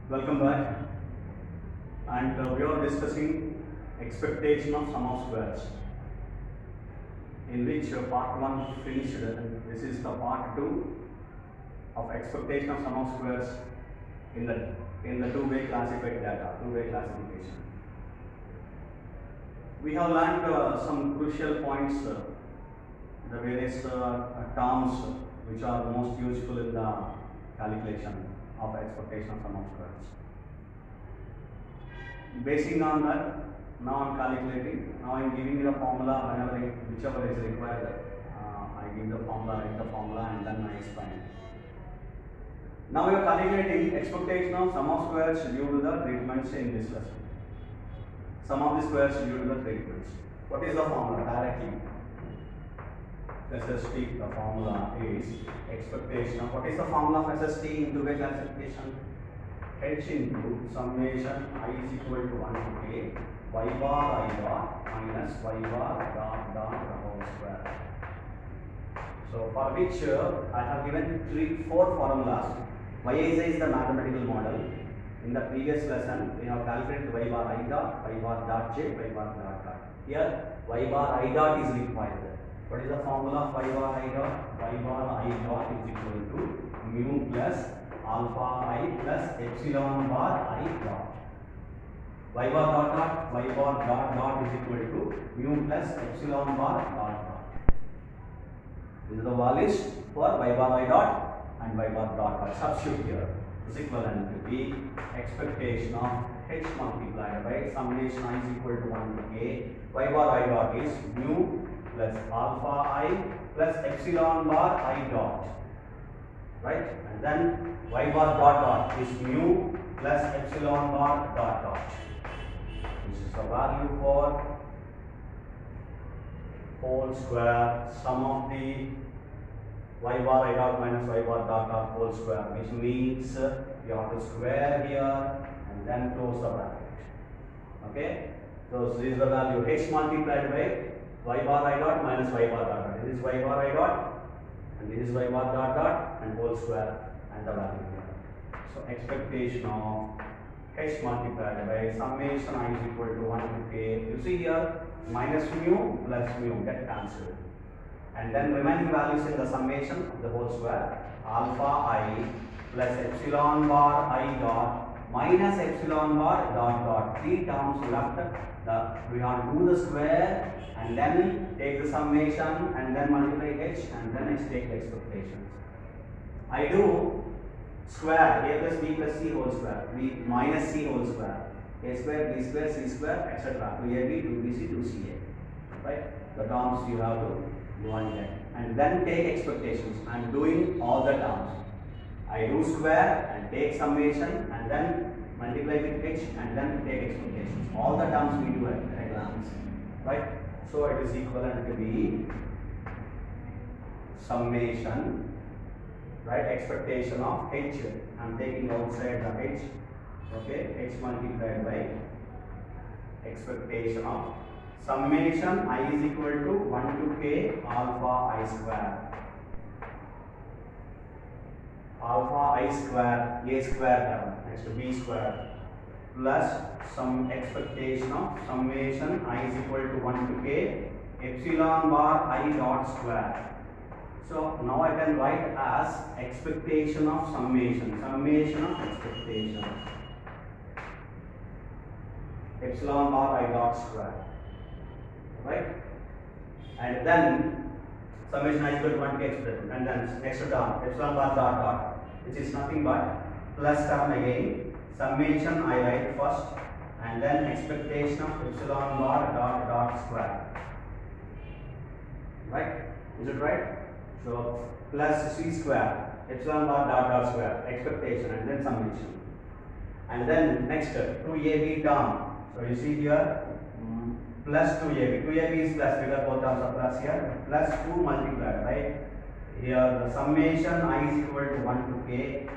Welcome back, and we are discussing expectation of sum of squares, in which part 1 finished, and this is the part 2 of expectation of sum of squares in the two-way classified data, two-way classification. We have learned some crucial points, the various terms which are most useful in the calculation of expectation of sum of squares. Basing on that, now I am calculating. Now I am giving you the formula whenever whichever is required. I give the formula, write the formula, and then I explain. Now we are calculating expectation of sum of squares due to the treatments in this lesson. Sum of the squares due to the treatments. What is the formula? Directly. SST, the formula is expectation of, what is the formula of SST in two-way classification? H into summation I is equal to 1 to k y bar I dot minus y bar dot the whole square. So for which I have given four formulas. YIZ is the mathematical model. In the previous lesson, we have calculated y bar I dot j, y bar dot. Here, y bar I dot is required. What is the formula of y bar I dot? Y bar I dot is equal to mu plus alpha I plus epsilon bar I dot. Y bar dot y bar dot is equal to mu plus epsilon bar dot. This is the values for y bar I dot and y bar dot. Substitute here is equivalent to the expectation of h multiplied by summation I is equal to 1 to k. Y bar I dot is mu plus alpha I plus epsilon bar I dot, right? And then y bar dot is mu plus epsilon bar dot. This is the value for whole square sum of the y bar I dot minus y bar dot whole square, which means you have to square here and then close the bracket. Okay, so this is the value h multiplied by y bar I dot minus y bar dot. This is y bar I dot and this is y bar dot and whole square and the value here. So expectation of h multiplied by summation I is equal to 1 to k. You see here minus mu plus mu get cancelled, and then remaining values in the summation of the whole square alpha I plus epsilon bar I dot minus epsilon bar dot. Three terms left. We have to do the square and then take the summation and then multiply h and then take the expectations. I do square a plus b plus c whole square, b minus c whole square, a square, b square, c square, etc. 2ab, 2bc, 2ca. Right? The terms you have to do on that. And then take expectations. I am doing all the terms. I do square and take summation and then multiply with h and then take expectations. All the terms we do at a glance. Right? So it is equivalent to the summation, right? Expectation of h. I am taking outside the h. Okay, h multiplied by expectation of summation I is equal to 1 to k alpha I square. Alpha I square, a square term next to b square plus some expectation of summation I is equal to 1 to k epsilon bar I dot square. So now I can write as expectation of summation of expectation epsilon bar I dot square, right? And then summation I is equal to 1 k expression, and then next term epsilon bar dot, which is nothing but plus term again. Summation I write first and then expectation of epsilon bar dot square, right? Is it right? So plus c square epsilon bar dot square expectation and then summation, and then next 2ab term. So you see here plus 2ab is plus because both terms are plus here, plus 2 multiplied by here the summation I is equal to 1 to k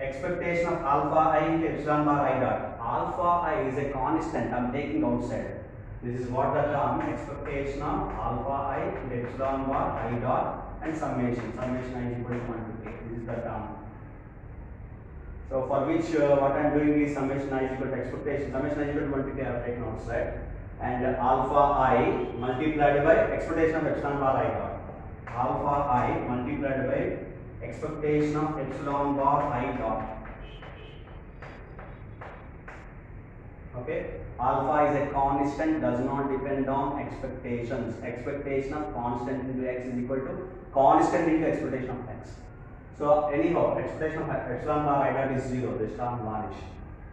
expectation of alpha I epsilon bar I dot. Alpha I is a constant I am taking outside. This is what the term expectation of alpha I epsilon bar I dot and summation I is equal to 1 to k. This is the term. So for which what I am doing is summation I is equal to expectation. Summation I is equal to 1 to k I have taken outside, and alpha I multiplied by expectation of epsilon bar I dot. Alpha I multiplied by expectation of epsilon bar I dot. Okay, alpha is a constant, does not depend on expectations. Expectation of constant into x is equal to constant into expectation of x. So anyhow, expectation of epsilon bar I dot is 0, this term vanish.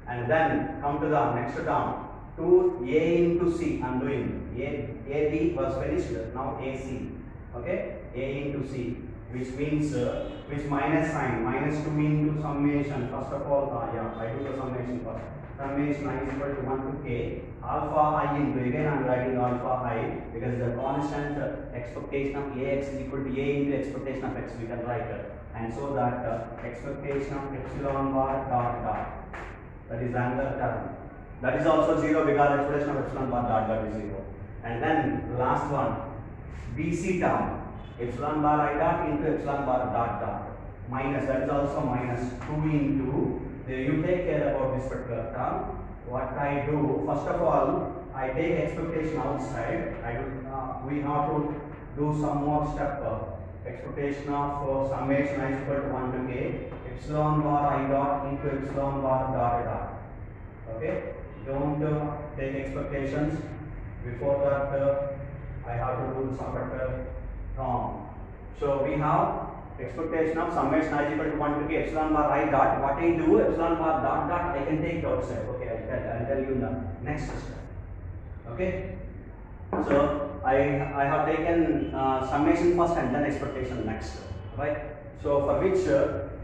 And then come to the next term, 2a into c. I am doing AB was finished, now AC. Okay, a into c, which means which minus sign, minus 2 into summation. First of all, I do the summation first. Summation I is equal to 1 to k alpha I into, again I am writing alpha I because the constant expectation of ax is equal to a into expectation of x, we can write it. And so that expectation of epsilon bar dot dot, that is another term, that is also 0 because expectation of epsilon bar dot dot is 0. And then last one, BC term, epsilon bar I dot into epsilon bar dot dot, minus, that is also minus 2 into, you take care about this particular term. What I do, first of all, I take expectation outside. We have to do some more step. Expectation of summation I is equal to 1 to k epsilon bar I dot into epsilon bar dot dot. Okay, don't take expectations. Before that, I have to do some particular term. So we have expectation of summation I is equal to 1 to k epsilon bar I dot. What I do, epsilon bar dot dot, I can take it outside. Okay, I'll tell you in the next step. Okay, so I have taken summation first and then expectation next, right? So for which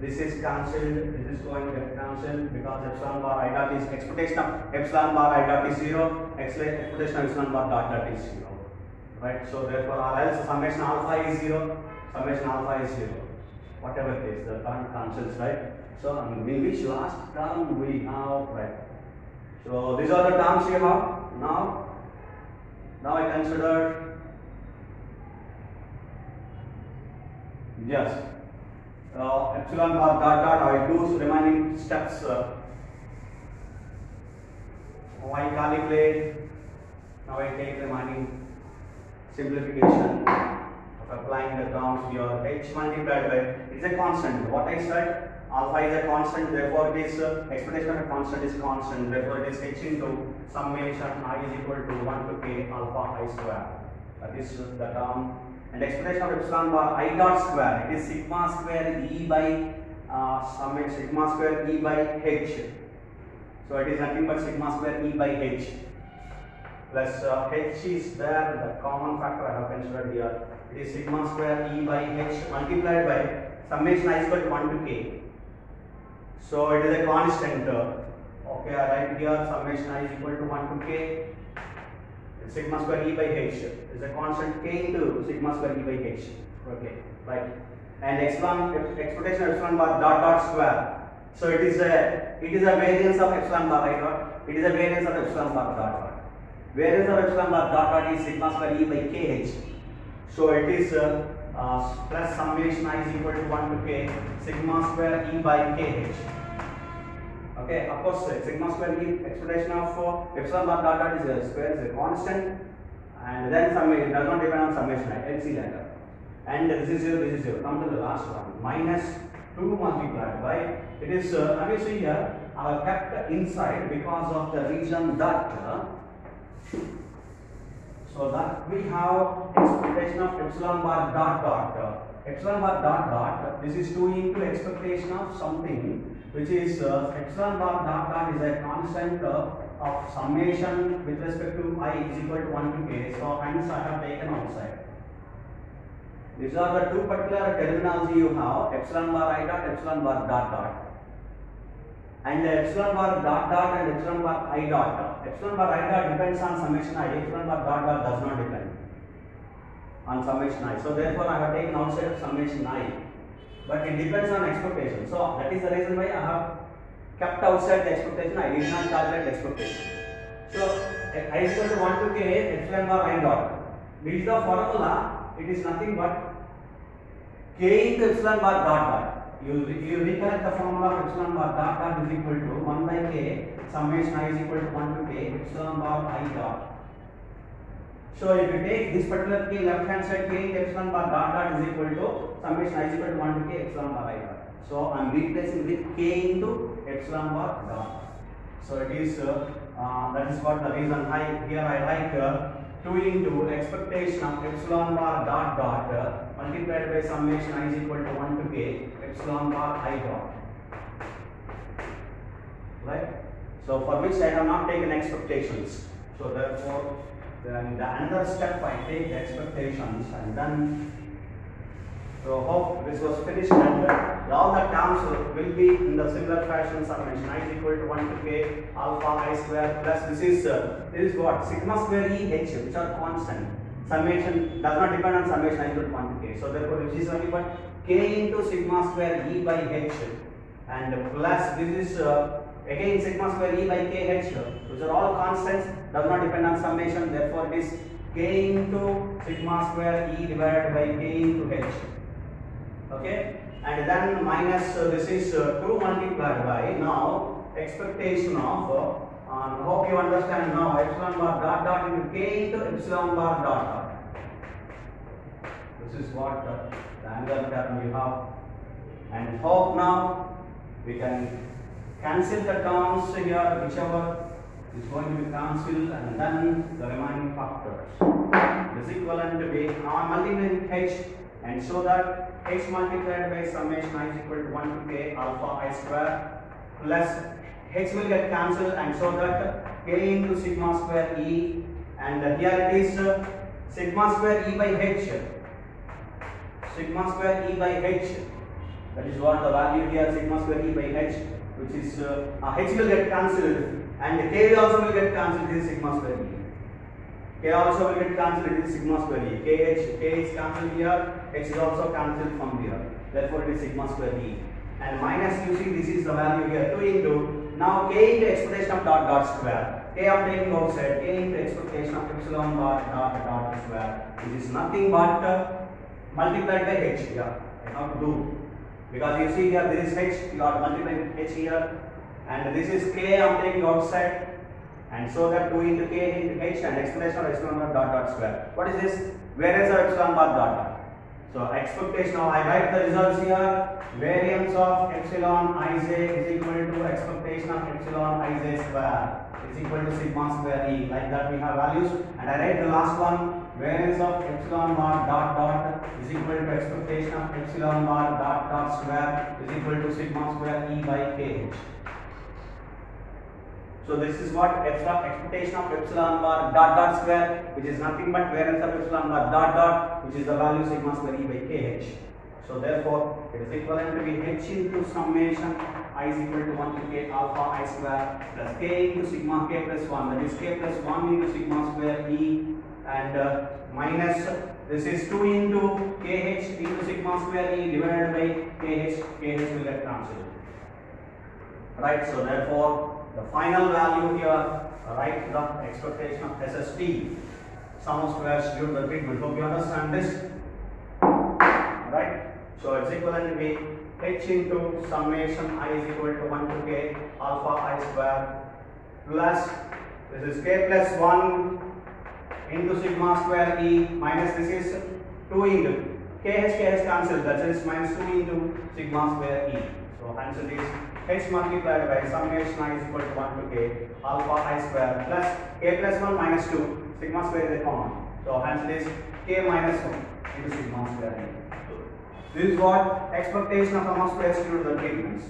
this is cancelled, this is going to get cancelled because epsilon bar I dot is expectation of epsilon bar I dot is 0, expectation of epsilon bar dot dot is 0, right? So therefore, or else summation alpha is 0, summation alpha is 0, whatever it is, the term cancels, right? So in which last term we have, right? So these are the terms you have. Now I consider, yes, epsilon bar dot dot. I do remaining steps. I calculate. Now I take remaining simplification of applying the terms here. H multiplied by, it's a constant. What I said, alpha is a constant, therefore it is expectation of a constant is constant, therefore it is h into summation I is equal to 1 to k alpha I square. That is the term. And expectation of epsilon bar I dot square, it is sigma square e by summation sigma square e by h. So it is nothing but sigma square e by h plus h is there, the common factor I have considered here. It is sigma square e by h multiplied by summation I is equal to 1 to k. So it is a constant. Okay, I write here summation I is equal to 1 to k. Sigma square e by h is a constant k into sigma square e by h. Okay, right. And expectation of epsilon bar dot dot square. So it is a variance of epsilon bar I dot. It is a variance of epsilon bar dot dot. Variance of epsilon bar dot dot is sigma square e by kh. So it is plus summation I is equal to 1 to k sigma square e by kh. Okay, of course, sigma square e expectation of epsilon bar dot dot is a square, is a constant, and then summation does not depend on summation I. Let's see that. And this is 0, this is 0. Come to the last one. Minus 2 multiplied by, it is, have you see here, I have kept inside because of the reason that, so that we have expectation of epsilon bar dot dot. Epsilon bar dot dot, this is 2 into expectation of something, which is epsilon bar dot dot is a constant of summation with respect to I is equal to 1 to k. So hence I have taken outside. These are the two particular terminology you have, epsilon bar I dot, epsilon bar dot dot. And epsilon bar dot dot and epsilon bar I dot. Epsilon bar I dot depends on summation I, epsilon bar dot dot does not depend on summation I. So therefore I have taken outside of summation I. But it depends on expectation. So that is the reason why I have kept outside the expectation. I did not calculate expectation. So I is equal to 1 to k epsilon bar I dot. This is the formula. It is nothing but k into epsilon bar dot dot. you recollect the formula of epsilon bar dot dot is equal to 1 by k summation I is equal to 1 to k epsilon bar I dot. So if you take this particular k left hand side, k into epsilon bar dot dot is equal to summation I is equal to 1 to k epsilon bar I dot. So I am replacing with k into epsilon bar dot. So it is that is what the reason here I write 2 into expectation of epsilon bar dot dot multiplied by summation I is equal to 1 to k epsilon bar I dot. Right? So for which I have not taken expectations. So therefore then the another step I take the expectations and then so hope this was finished and all the terms will be in the similar fashion. Summation I is equal to 1 to k alpha I square plus this is what sigma square e h which are constant. Summation does not depend on summation I is equal to 1 to k. So therefore this is only but k into sigma square e by h and plus this is again sigma square e by kh, which are all constants, does not depend on summation. Therefore it is k into sigma square e divided by k into h. Okay, and then minus this is 2 multiplied by now expectation of hope you understand now epsilon bar dot dot into k into epsilon bar dot dot. This is what the angular term you have, and hope now we can cancel the terms here, whichever is going to be cancelled, and then the remaining factors. This equivalent to be now multiplying h, and so that h multiplied by summation I is equal to 1 to k alpha I square plus h will get cancelled, and so that k into sigma square e, and here it is sigma square e by h, sigma square e by h, that is what the value here sigma square e by h, which is h will get cancelled and k also will get cancelled. This is sigma square e. K also will get cancelled. It is sigma square e. K is cancelled here. H is also cancelled from here. Therefore, it is sigma square e. And minus, you see, this is the value here. 2 into now k into expectation of dot dot square. K I am taking outside. K into expectation of epsilon bar dot dot square, which is nothing but multiplied by h. Yeah, I have to do because you see here this is h. You have to multiply h here, and this is k I am taking outside. And so that 2 into k into h and explanation of epsilon bar dot dot square. What is this? Variance of epsilon bar dot dot. So expectation, now I write the results here. Variance of epsilon ij is equal to expectation of epsilon ij square is equal to sigma square e. Like that we have values. And I write the last one. Variance of epsilon bar dot dot is equal to expectation of epsilon bar dot dot square is equal to sigma square e by kh. So this is what expectation of epsilon bar dot dot square, which is nothing but variance of epsilon bar dot dot, which is the value sigma square e by kh. So therefore it is equivalent to be h into summation I is equal to 1 to k alpha I square plus k into sigma k plus 1, that is k plus 1 into sigma square e, and minus this is 2 into kh into sigma square e divided by kh will get cancelled. Right, so therefore the final value here, write the expectation of SST, sum of squares due to the treatment. Hope you understand this. Right? So it's equivalent to be h into summation I is equal to 1 to k alpha I square plus this is k plus 1 into sigma square e minus this is 2 into kh cancelled, that is minus 2 into sigma square e. So answer is h multiplied by summation I is equal to 1 to k alpha I square plus k plus 1 minus 2, sigma square is a common. So answer is k minus 1 into sigma square e. This is what expectation of sum of squares due to the treatments.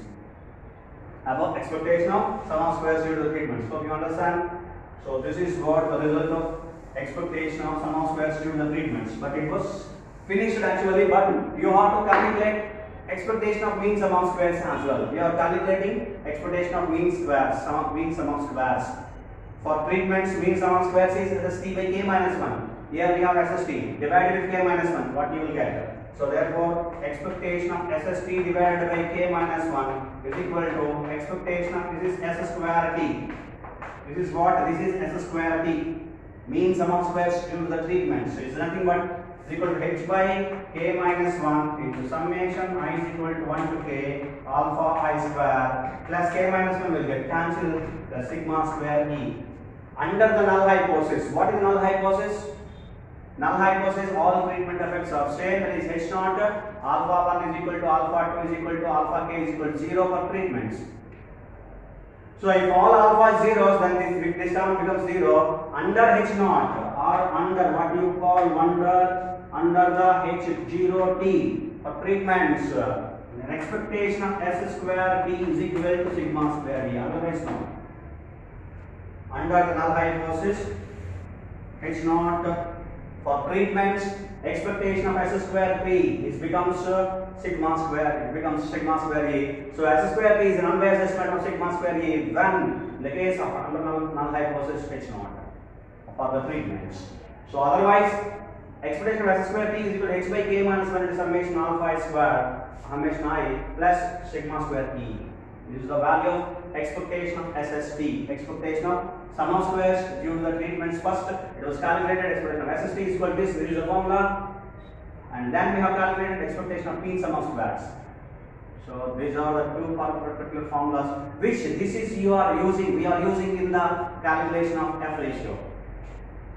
About expectation of sum of squares due to the treatments. So you understand? So this is what the result of expectation of sum of squares due to the treatments. But it was finished actually, but you have to calculate expectation of mean sum of squares as well. We are calculating expectation of mean squares, mean sum of squares. For treatments, mean sum of squares is SST by k minus 1. Here we have SST divided with k minus 1. What you will get? So therefore, expectation of SST divided by k minus 1 is equal to expectation of this is s square t. This is what? This is s square t. Mean sum of squares due to the treatment. So it's nothing but is equal to h by k minus 1 into summation I is equal to 1 to k alpha I square plus k minus 1 will get cancelled, the sigma square e. Under the null hypothesis, what is null hypothesis? Null hypothesis, all treatment effects are same, that is h naught alpha 1 is equal to alpha 2 is equal to alpha k is equal to 0 for treatments. So if all alpha is zeros, then this term becomes 0. Under h naught or under what you call under the h0 t for treatments, an expectation of s square t is equal to sigma square e, otherwise no. Under the null hypothesis, h naught for treatments, expectation of s square p becomes sigma square, it becomes sigma square e. So s square p is an unbiased estimate of sigma square e when in the case of under null hypothesis h naught for the treatments. So otherwise, expectation of s square p is equal to h by k minus 1 into summation alpha I square summation I plus sigma square e. This is the value of expectation of SST, expectation of sum of squares due to the treatments. First it was calculated, expectation of SST is equal to this, is the formula, and then we have calculated expectation of mean sum of squares. So these are the two particular formulas which we are using in the calculation of F ratio.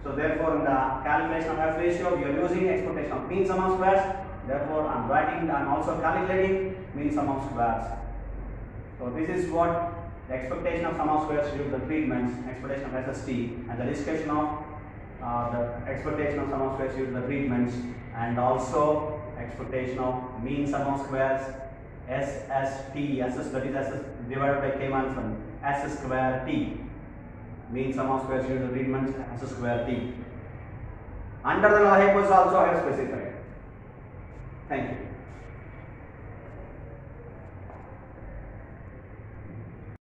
So therefore in the calculation of F ratio we are using expectation of mean sum of squares. Therefore I am also calculating mean sum of squares. So this is what the expectation of sum of squares due to the treatments, expectation of SST, and the discussion of the expectation of sum of squares due to the treatments, and also expectation of mean sum of squares SST, that is SS divided by k minus 1, S square t, mean sum of squares due to the treatments, S square t. Under the null hypothesis also I have specified. Thank you.